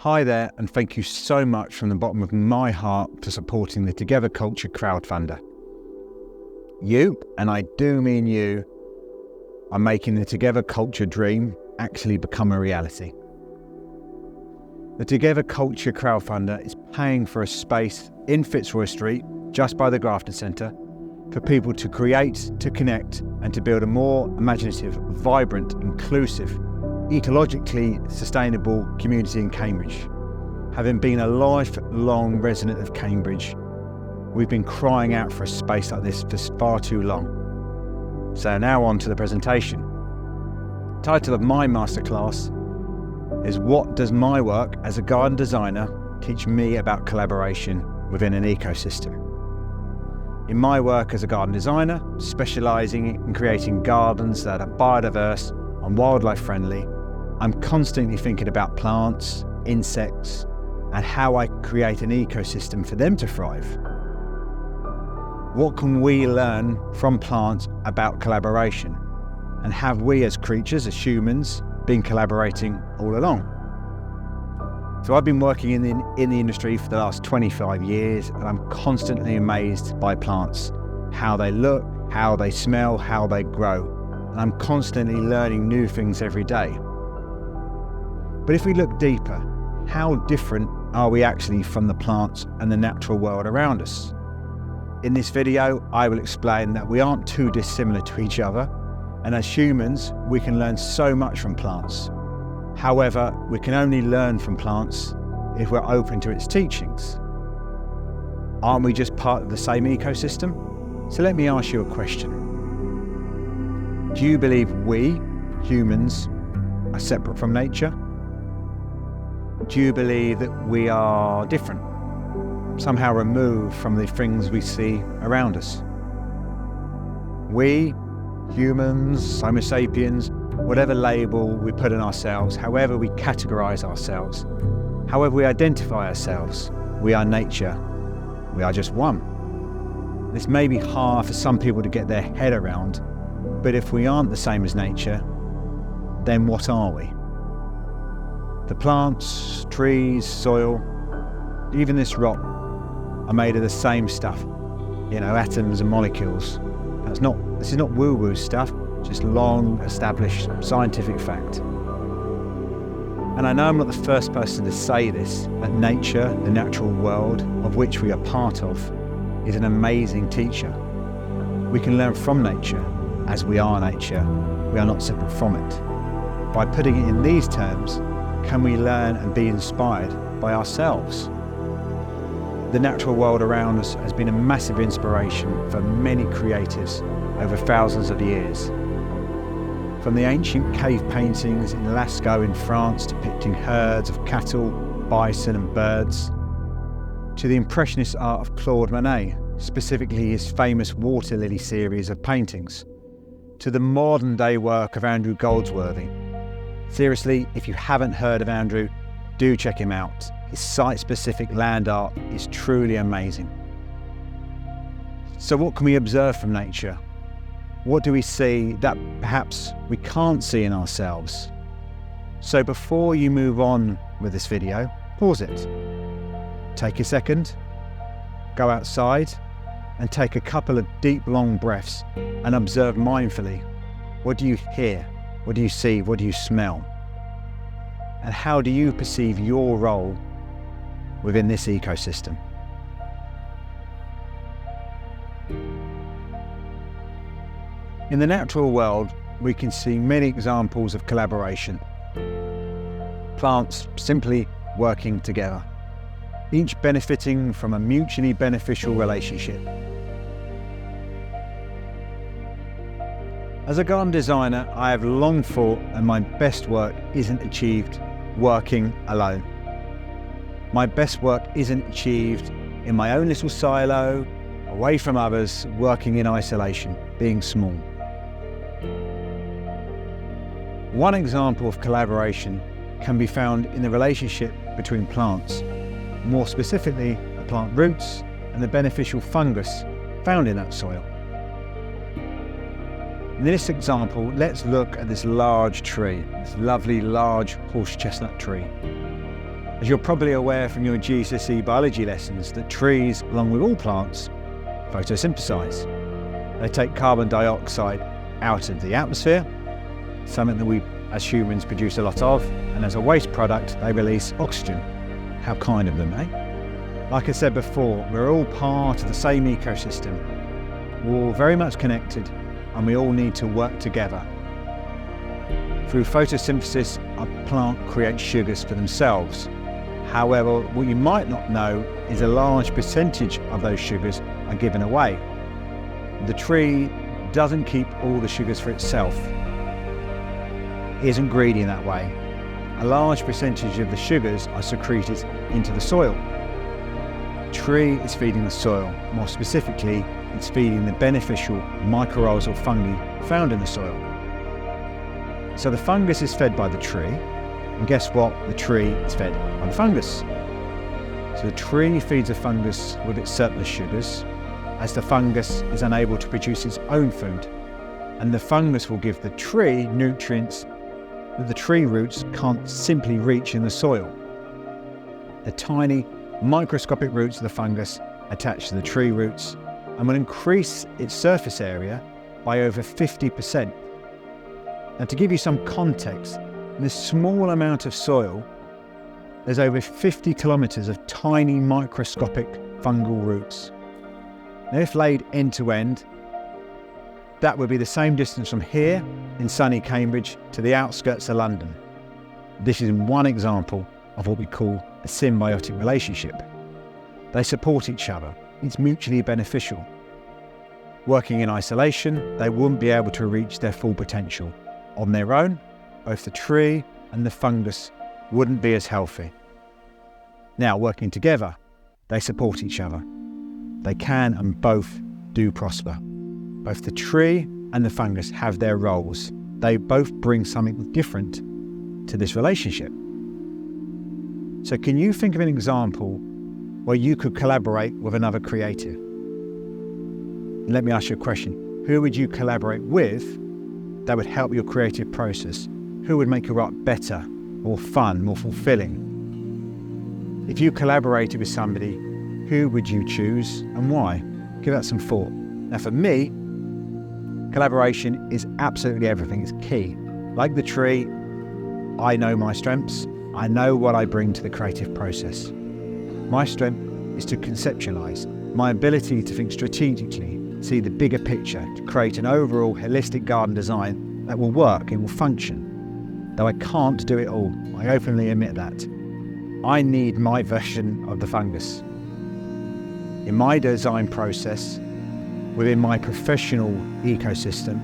Hi there, and thank you so much from the bottom of my heart for supporting the Together Culture crowdfunder. You, and I do mean you, are making the Together Culture dream actually become a reality. The Together Culture crowdfunder is paying for a space in Fitzroy Street, just by the Grafton Centre, for people to create, to connect, and to build a more imaginative, vibrant, inclusive, ecologically sustainable community in Cambridge. Having been a lifelong resident of Cambridge, we've been crying out for a space like this for far too long. So now on to the presentation. The title of my masterclass is What Does My Work as a Garden Designer Teach Me About Collaboration Within an Ecosystem? In my work as a garden designer, specialising in creating gardens that are biodiverse and wildlife friendly, I'm constantly thinking about plants, insects, and how I create an ecosystem for them to thrive. What can we learn from plants about collaboration? And have we as creatures, as humans, been collaborating all along? So I've been working in the industry for the last 25 years, and I'm constantly amazed by plants, how they look, how they smell, how they grow. And I'm constantly learning new things every day. But if we look deeper, how different are we actually from the plants and the natural world around us? In this video, I will explain that we aren't too dissimilar to each other, and as humans, we can learn so much from plants. However, we can only learn from plants if we're open to its teachings. Aren't we just part of the same ecosystem? So let me ask you a question. Do you believe we, humans, are separate from nature? Do you believe that we are different, somehow removed from the things we see around us? We, humans, Homo sapiens, whatever label we put on ourselves, however we categorise ourselves, however we identify ourselves, we are nature. We are just one. This may be hard for some people to get their head around, but if we aren't the same as nature, then what are we? The plants, trees, soil, even this rock are made of the same stuff, atoms and molecules. This is not woo-woo stuff, just long established scientific fact. And I know I'm not the first person to say this, that nature, the natural world of which we are part of, is an amazing teacher. We can learn from nature as we are nature. We are not separate from it. By putting it in these terms, can we learn and be inspired by ourselves? The natural world around us has been a massive inspiration for many creatives over thousands of years. From the ancient cave paintings in Lascaux in France depicting herds of cattle, bison and birds, to the impressionist art of Claude Monet, specifically his famous water lily series of paintings, to the modern day work of Andrew Goldsworthy. Seriously, if you haven't heard of Andrew, do check him out. His site-specific land art is truly amazing. So what can we observe from nature? What do we see that perhaps we can't see in ourselves? So before you move on with this video, pause it. Take a second, go outside, and take a couple of deep, long breaths and observe mindfully. What do you hear? What do you see? What do you smell? And how do you perceive your role within this ecosystem? In the natural world, we can see many examples of collaboration. Plants simply working together, each benefiting from a mutually beneficial relationship. As a garden designer, I have long thought that my best work isn't achieved working alone. My best work isn't achieved in my own little silo, away from others, working in isolation, being small. One example of collaboration can be found in the relationship between plants, more specifically the plant roots and the beneficial fungus found in that soil. In this example, let's look at this large tree, this lovely large horse chestnut tree. As you're probably aware from your GCSE biology lessons, that trees, along with all plants, photosynthesize. They take carbon dioxide out of the atmosphere, something that we as humans produce a lot of, and as a waste product they release oxygen. How kind of them, eh? Like I said before, we're all part of the same ecosystem. We're all very much connected, and we all need to work together. Through photosynthesis, a plant creates sugars for themselves. However, what you might not know is a large percentage of those sugars are given away. The tree doesn't keep all the sugars for itself. It isn't greedy in that way. A large percentage of the sugars are secreted into the soil. The tree is feeding the soil. More specifically, it's feeding the beneficial mycorrhizal fungi found in the soil. So the fungus is fed by the tree, and guess what? The tree is fed by the fungus. So the tree feeds the fungus with its surplus sugars, as the fungus is unable to produce its own food, and the fungus will give the tree nutrients that the tree roots can't simply reach in the soil. The tiny microscopic roots of the fungus attach to the tree roots and will increase its surface area by over 50%. Now, to give you some context, in this small amount of soil, there's over 50 kilometres of tiny microscopic fungal roots. Now, if laid end to end, that would be the same distance from here in sunny Cambridge to the outskirts of London. This is one example of what we call a symbiotic relationship. They support each other. It's mutually beneficial. Working in isolation, they wouldn't be able to reach their full potential. On their own, both the tree and the fungus wouldn't be as healthy. Now, working together, they support each other. They can and both do prosper. Both the tree and the fungus have their roles. They both bring something different to this relationship. So can you think of an example where you could collaborate with another creative? Let me ask you a question. Who would you collaborate with that would help your creative process? Who would make your art better, more fun, more fulfilling? If you collaborated with somebody, who would you choose and why? Give that some thought. Now for me, collaboration is absolutely everything. It's key. Like the tree, I know my strengths. I know what I bring to the creative process. My strength is to conceptualize. My ability to think strategically, see the bigger picture, to create an overall holistic garden design that will work, it will function. Though I can't do it all, I openly admit that. I need my version of the fungus. In my design process, within my professional ecosystem,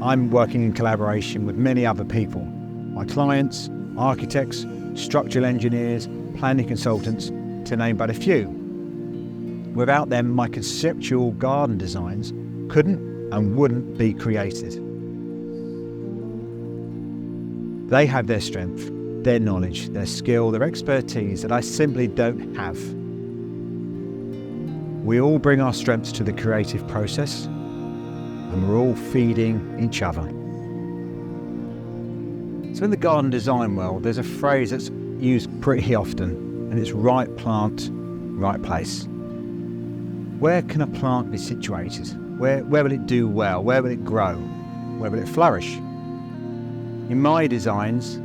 I'm working in collaboration with many other people. My clients, architects, structural engineers, planning consultants, to name but a few. Without them, my conceptual garden designs couldn't and wouldn't be created. They have their strength, their knowledge, their skill, their expertise that I simply don't have. We all bring our strengths to the creative process, and we're all feeding each other. So in the garden design world, there's a phrase that's used pretty often, and it's right plant, right place. Where can a plant be situated? Where will it do well? Where will it grow? Where will it flourish? In my designs,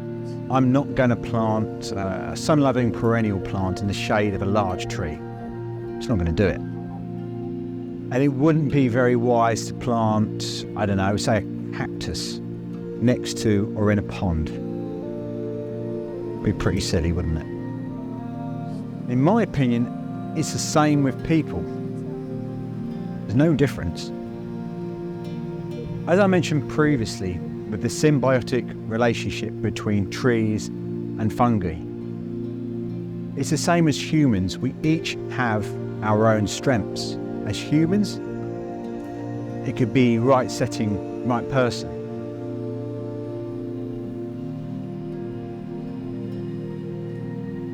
I'm not going to plant a sun-loving perennial plant in the shade of a large tree. It's not going to do it. And it wouldn't be very wise to plant, say a cactus next to or in a pond. It'd be pretty silly, wouldn't it? In my opinion, it's the same with people. There's no difference. As I mentioned previously, with the symbiotic relationship between trees and fungi, it's the same as humans. We each have our own strengths. As humans, it could be right setting, right person.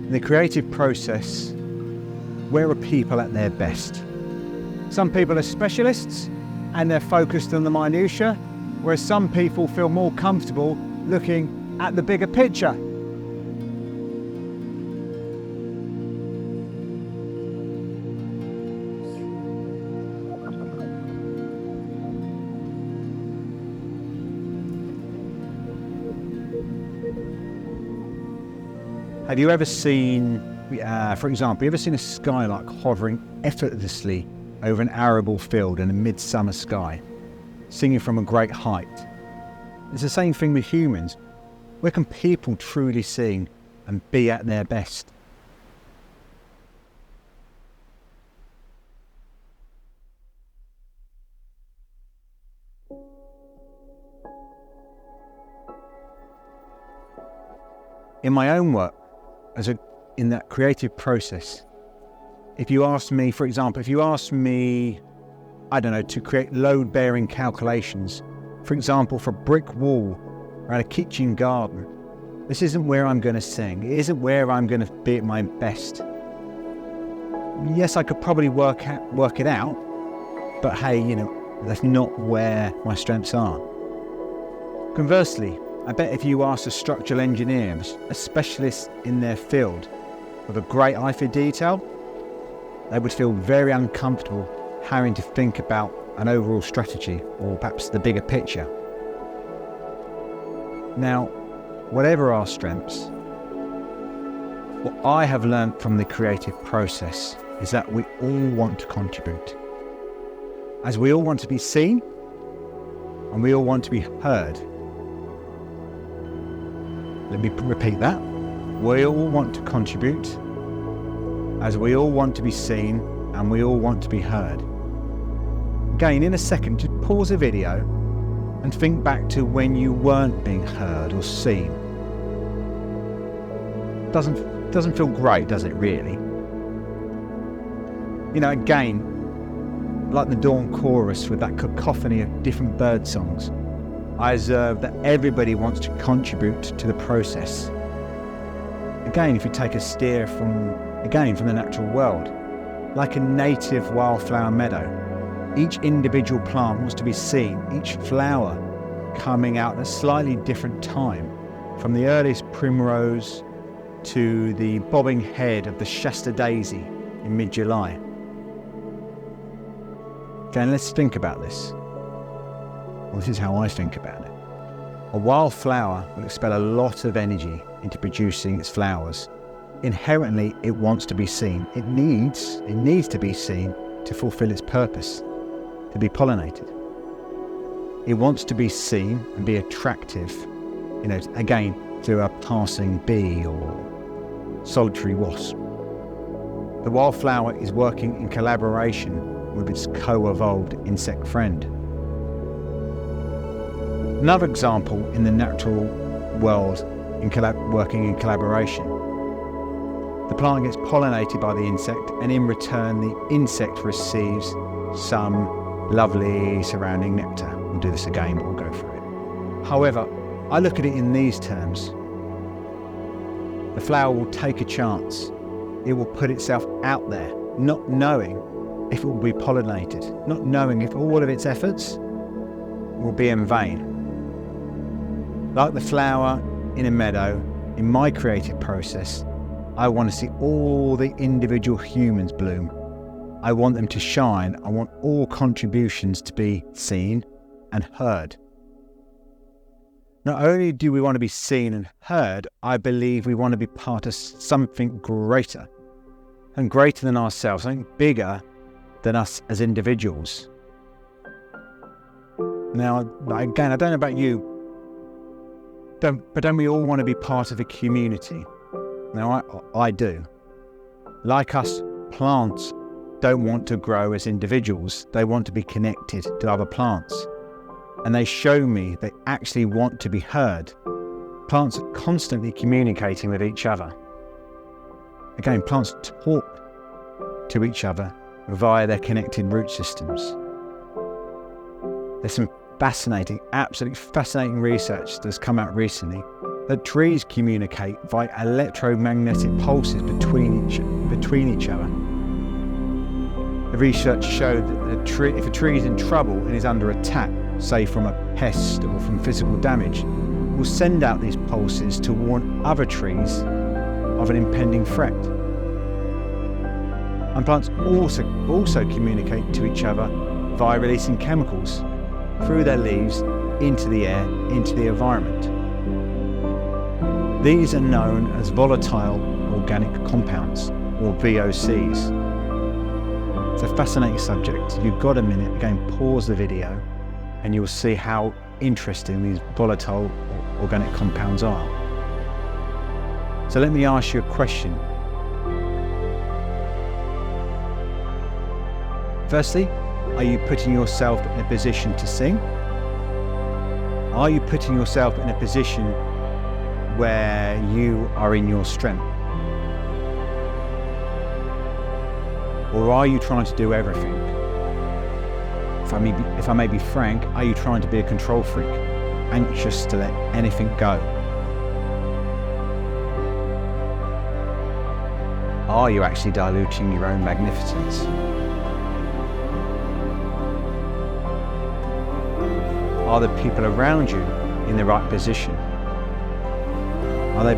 In the creative process, where are people at their best? Some people are specialists and they're focused on the minutiae, whereas some people feel more comfortable looking at the bigger picture. Have you ever seen, for example, you ever seen a skylark hovering effortlessly over an arable field in a midsummer sky, singing from a great height? It's the same thing with humans. Where can people truly sing and be at their best? In my own work, in that creative process, if you ask me, for example, I don't know, to create load-bearing calculations, for example, for a brick wall around a kitchen garden, this isn't where I'm going to sing. It isn't where I'm going to be at my best. Yes, I could probably work it out, but hey, that's not where my strengths are. Conversely, I bet if you asked a structural engineer, a specialist in their field, with a great eye for detail, they would feel very uncomfortable having to think about an overall strategy or perhaps the bigger picture. Now, whatever our strengths, what I have learned from the creative process is that we all want to contribute. As we all want to be seen and we all want to be heard. Let me repeat that. We all want to contribute, as we all want to be seen and we all want to be heard. Again, in a second, just pause the video and think back to when you weren't being heard or seen. Doesn't feel great, does it really? Again, like the dawn chorus with that cacophony of different bird songs, I observe that everybody wants to contribute to the process. Again, if you take a steer from the natural world, like a native wildflower meadow, each individual plant wants to be seen, each flower coming out at a slightly different time, from the earliest primrose to the bobbing head of the Shasta daisy in mid-July. Again, let's think about this. Well, this is how I think about it. A wild flower will expel a lot of energy into producing its flowers. Inherently, it wants to be seen. It needs to be seen to fulfill its purpose, to be pollinated. It wants to be seen and be attractive, again, to a passing bee or solitary wasp. The wildflower is working in collaboration with its co-evolved insect friend. Another example in the natural world working in collaboration. The plant gets pollinated by the insect, and in return the insect receives some lovely surrounding nectar. We'll do this again, but we'll go through it. However, I look at it in these terms. The flower will take a chance. It will put itself out there, not knowing if it will be pollinated, not knowing if all of its efforts will be in vain. Like the flower in a meadow, in my creative process, I want to see all the individual humans bloom. I want them to shine. I want all contributions to be seen and heard. Not only do we want to be seen and heard, I believe we want to be part of something greater, and greater than ourselves, something bigger than us as individuals. Now, again, I don't know about you, but don't we all want to be part of a community? Now, I do. Like us, plants don't want to grow as individuals. They want to be connected to other plants. And they show me they actually want to be heard. Plants are constantly communicating with each other. Again, plants talk to each other via their connected root systems. There's some absolutely fascinating research that's come out recently that trees communicate via electromagnetic pulses between each other. The research showed that if a tree is in trouble and is under attack, say from a pest or from physical damage, will send out these pulses to warn other trees of an impending threat. And plants also communicate to each other via releasing chemicals through their leaves into the air, into the environment. These are known as volatile organic compounds, or VOCs. It's a fascinating subject. If you've got a minute, again, pause the video and you'll see how interesting these volatile organic compounds are. So let me ask you a question. Firstly, are you putting yourself in a position to sing? Are you putting yourself in a position where you are in your strength? Or are you trying to do everything? If I may be frank, are you trying to be a control freak, anxious to let anything go? Are you actually diluting your own magnificence? Are the people around you in the right position? Are they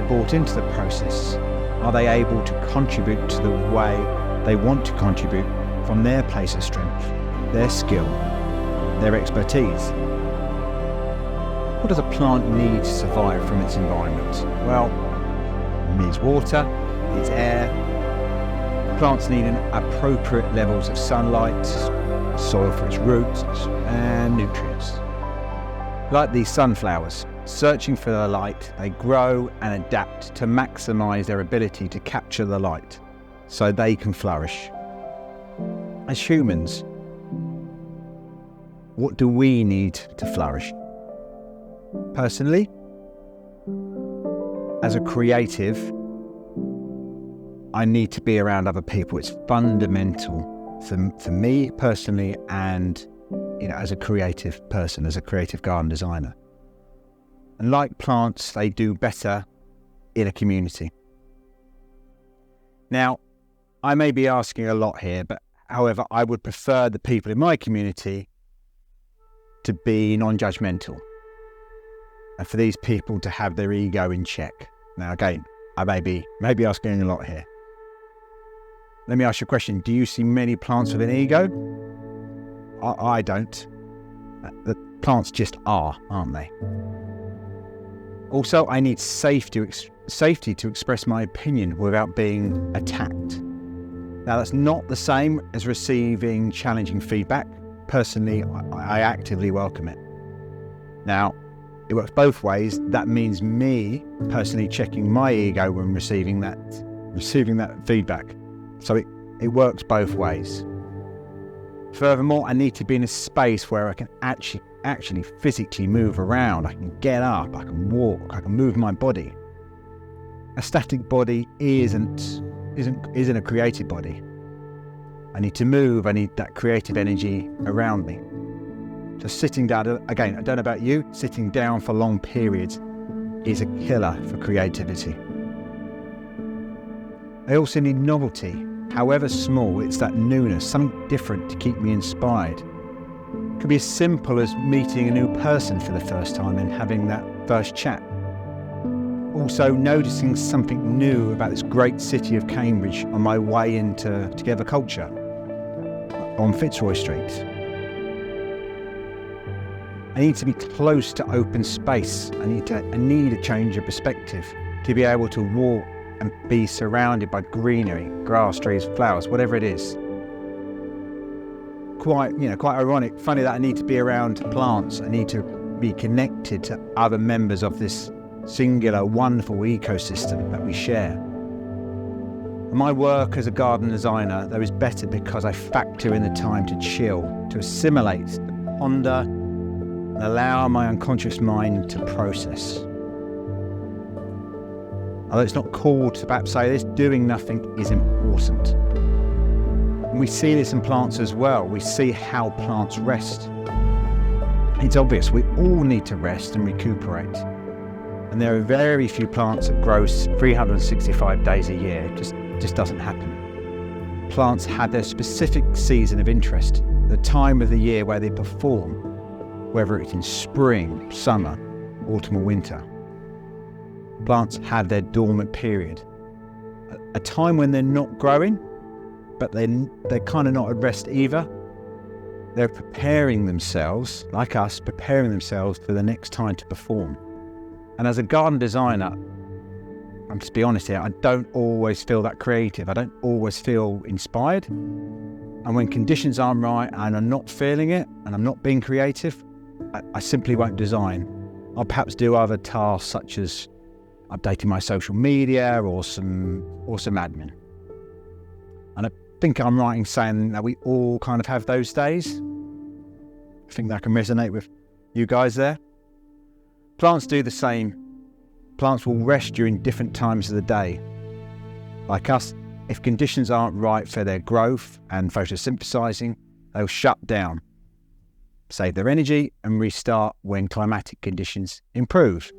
bought into the process? Are they able to contribute to the way they want to contribute from their place of strength, their skill, their expertise? What does a plant need to survive from its environment? Well, it needs water, it needs air. Plants need appropriate levels of sunlight, soil for its roots, and nutrients. Like these sunflowers, searching for the light, they grow and adapt to maximize their ability to capture the light so they can flourish. As humans, what do we need to flourish? Personally, as a creative, I need to be around other people. It's fundamental for me personally, and as a creative person, as a creative garden designer. And like plants, they do better in a community. Now, I may be asking a lot here, but however, I would prefer the people in my community to be non-judgmental, and for these people to have their ego in check. Now again, I may be asking a lot here. Let me ask you a question. Do you see many plants with an ego? I don't. The plants just are, aren't they? Also, I need safety to express my opinion without being attacked. Now, that's not the same as receiving challenging feedback. Personally, I actively welcome it. Now, it works both ways. That means me personally checking my ego when receiving that feedback. So it works both ways. Furthermore, I need to be in a space where I can actually physically move around. I can get up, I can walk, I can move my body. A static body isn't a creative body. I need to move, I need that creative energy around me. So sitting down, again, I don't know about you, sitting down for long periods is a killer for creativity. I also need novelty. However small, it's that newness, something different to keep me inspired. It could be as simple as meeting a new person for the first time and having that first chat. Also noticing something new about this great city of Cambridge on my way into Together Culture on Fitzroy Street. I need to be close to open space. I need a change of perspective to be able to walk and be surrounded by greenery, grass, trees, flowers, whatever it is. Quite ironic, funny that I need to be around plants. I need to be connected to other members of this singular, wonderful ecosystem that we share. My work as a garden designer, though, is better because I factor in the time to chill, to assimilate, to ponder, and allow my unconscious mind to process. Although it's not cool to perhaps say this, doing nothing is important. And we see this in plants as well. We see how plants rest. It's obvious we all need to rest and recuperate. And there are very few plants that grow 365 days a year. It just doesn't happen. Plants have their specific season of interest, the time of the year where they perform, whether it's in spring, summer, autumn or winter. Plants have their dormant period, a time when they're not growing, but they're kind of not at rest either. They're preparing themselves, like us, preparing themselves for the next time to perform. And as a garden designer, I'm just be honest here, I don't always feel that creative. I don't always feel inspired. And when conditions aren't right and I'm not feeling it and I'm not being creative, I simply won't design. I'll perhaps do other tasks such as updating my social media or some admin. And I think I'm right in saying that we all kind of have those days. I think that can resonate with you guys there. Plants do the same. Plants will rest during different times of the day. Like us, if conditions aren't right for their growth and photosynthesizing, they'll shut down, save their energy and restart when climatic conditions improve.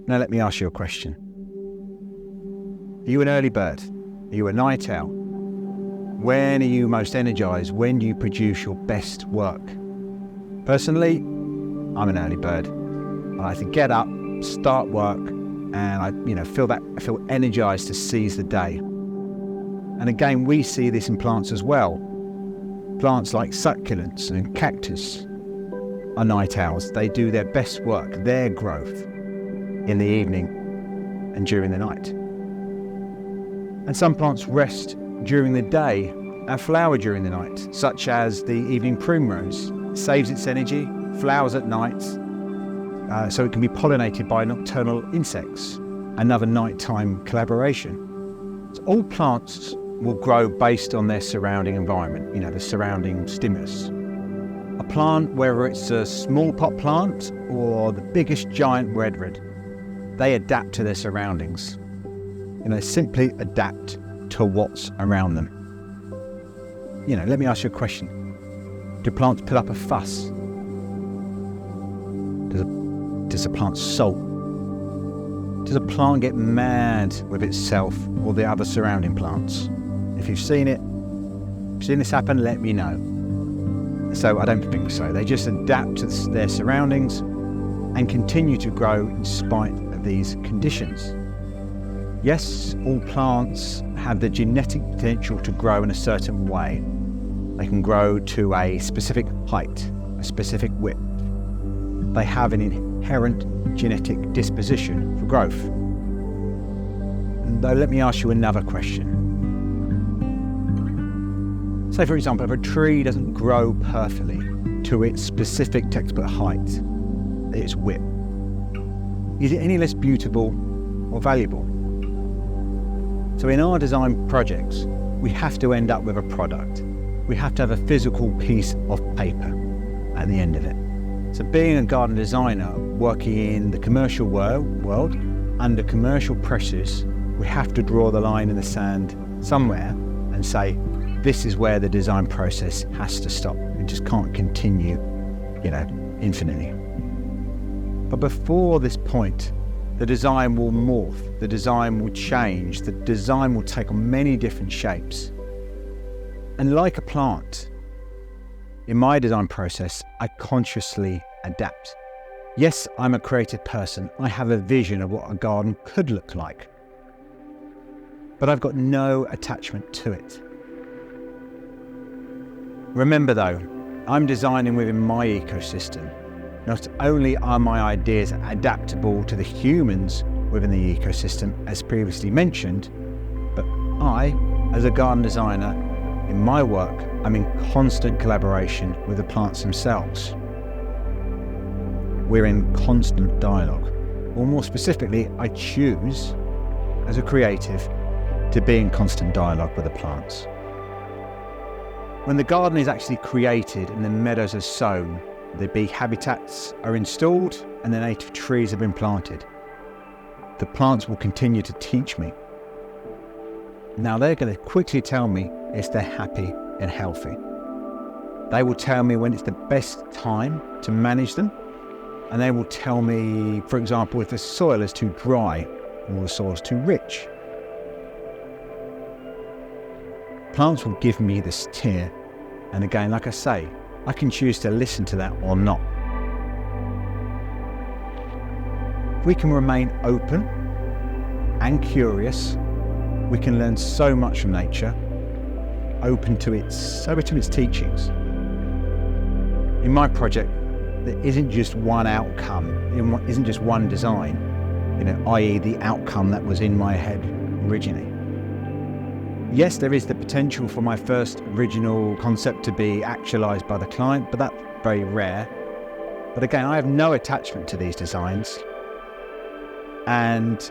Now let me ask you a question. Are you an early bird? Are you a night owl? When are you most energized? When do you produce your best work? Personally, I'm an early bird. I like to get up, start work, and I feel energized to seize the day. And again, we see this in plants as well. Plants like succulents and cactus are night owls. They do their best work, their growth, in the evening and during the night. And some plants rest during the day and flower during the night, such as the evening primrose. Saves its energy, flowers at night, so it can be pollinated by nocturnal insects, another nighttime collaboration. So all plants will grow based on their surrounding environment, the surrounding stimulus. A plant, whether it's a small pot plant or the biggest giant redwood, they adapt to their surroundings. Simply adapt to what's around them. Let me ask you a question. Do plants put up a fuss? Does a plant sulk? Does a plant get mad with itself or the other surrounding plants? If you've seen this happen, let me know. So I don't think so. They just adapt to their surroundings and continue to grow in spite of these conditions. Yes, all plants have the genetic potential to grow in a certain way. They can grow to a specific height, a specific width. They have an inherent genetic disposition for growth. And though, let me ask you another question. Say, for example, if a tree doesn't grow perfectly to its specific textbook height, its width, is it any less beautiful or valuable? So in our design projects, we have to end up with a product. We have to have a physical piece of paper at the end of it. So being a garden designer, working in the commercial world, under commercial pressures, we have to draw the line in the sand somewhere and say, this is where the design process has to stop. It just can't continue, infinitely. But before this point, the design will morph, the design will change, the design will take on many different shapes. And like a plant, in my design process, I consciously adapt. Yes, I'm a creative person. I have a vision of what a garden could look like. But I've got no attachment to it. Remember though, I'm designing within my ecosystem. Not only are my ideas adaptable to the humans within the ecosystem, as previously mentioned, but I, as a garden designer, in my work, I'm in constant collaboration with the plants themselves. We're in constant dialogue. Or more specifically, I choose, as a creative, to be in constant dialogue with the plants. When the garden is actually created and the meadows are sown, the bee habitats are installed and the native trees have been planted, the plants will continue to teach me. Now they're going to quickly tell me if they're happy and healthy. They will tell me when it's the best time to manage them, and they will tell me, for example, if the soil is too dry or the soil is too rich. Plants will give me the steer, and again, like I say, I can choose to listen to that or not. If we can remain open and curious, we can learn so much from nature, open to its teachings. In my project, there isn't just one outcome, isn't just one design, i.e. the outcome that was in my head originally. Yes, there is the potential for my first original concept to be actualized by the client, but that's very rare. But again, I have no attachment to these designs, and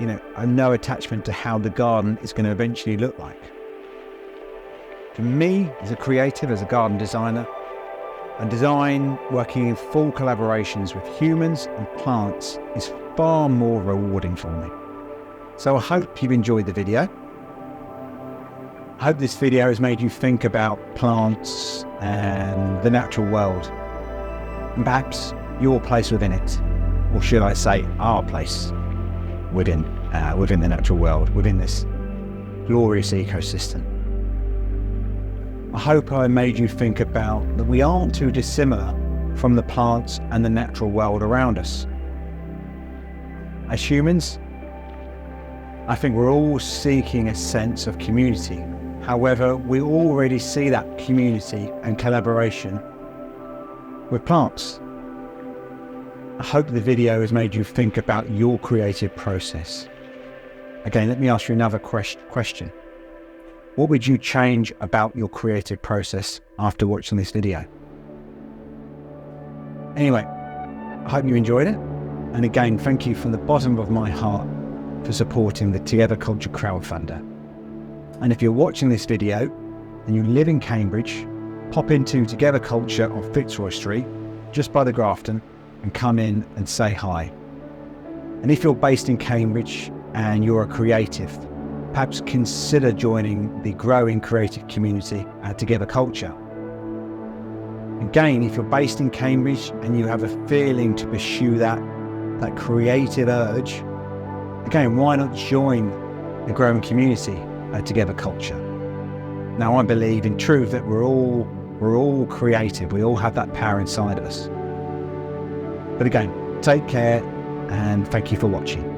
I have no attachment to how the garden is going to eventually look like. For me, as a creative, as a garden designer, a design working in full collaborations with humans and plants is far more rewarding for me. So I hope you've enjoyed the video. I hope this video has made you think about plants and the natural world, and perhaps your place within it, or should I say our place within the natural world, within this glorious ecosystem. I hope I made you think about that we aren't too dissimilar from the plants and the natural world around us. As humans, I think we're all seeking a sense of community. However, we already see that community and collaboration with plants. I hope the video has made you think about your creative process. Again, let me ask you another question. What would you change about your creative process after watching this video? Anyway, I hope you enjoyed it. And again, thank you from the bottom of my heart for supporting the Together Culture crowdfunder. And if you're watching this video and you live in Cambridge, pop into Together Culture on Fitzroy Street, just by the Grafton, and come in and say hi. And if you're based in Cambridge and you're a creative, perhaps consider joining the growing creative community at Together Culture. Again, if you're based in Cambridge and you have a feeling to pursue that creative urge, again, why not join the growing community at Together Culture? Now, I believe in truth that we're all creative. We all have that power inside us. But again, take care and thank you for watching.